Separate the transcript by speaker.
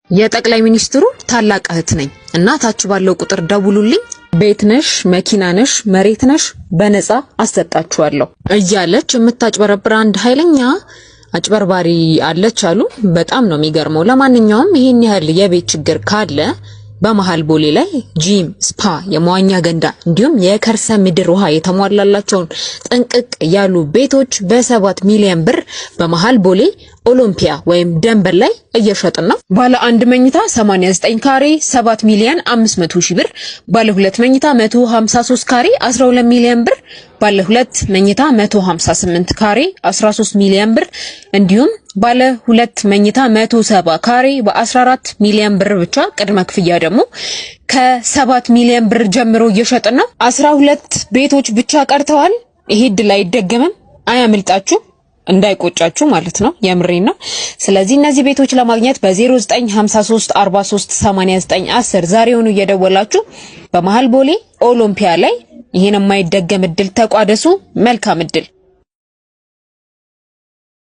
Speaker 1: የጠቅላይ ሚኒስትሩ ታላቅ እህት ነኝ እና ታች ባለው ቁጥር ደውሉልኝ፣ ቤት ነሽ፣ መኪና ነሽ፣ መሬት ነሽ በነፃ አሰጣችኋለሁ እያለች የምታጭበረብር አንድ ኃይለኛ አጭበርባሪ አለች አሉ። በጣም ነው የሚገርመው። ለማንኛውም ይሄን ያህል የቤት ችግር ካለ በመሃል ቦሌ ላይ ጂም፣ ስፓ፣ የመዋኛ ገንዳ እንዲሁም የከርሰ ምድር ውሃ የተሟላላቸውን ጥንቅቅ ያሉ ቤቶች በ7 ሚሊዮን ብር በመሃል ቦሌ ኦሎምፒያ ወይም ደንበር ላይ እየሸጥን ነው። ባለ 1 መኝታ 89 ካሬ 7 ሚሊዮን 500 ሺህ ብር፣ ባለ 2 መኝታ 153 ካሬ 12 ሚሊዮን ብር፣ ባለ 2 መኝታ 158 ካሬ 13 ሚሊዮን ብር እንዲሁም ባለ 2 መኝታ 170 ካሬ በ14 ሚሊዮን ብር ብቻ ቅድመ ክፍያ ደግሞ ከ7 ሚሊዮን ብር ጀምሮ እየሸጥን ነው። 12 ቤቶች ብቻ ቀርተዋል። ይሄ ድል አይደገምም፣ አያምልጣችሁ፣ እንዳይቆጫችሁ ማለት ነው። የምሬን ነው። ስለዚህ እነዚህ ቤቶች ለማግኘት በ0953 43 89 10 ዛሬውኑ እየደወላችሁ በመሃል ቦሌ ኦሎምፒያ ላይ ይሄን የማይደገም እድል ተቋደሱ። መልካም እድል።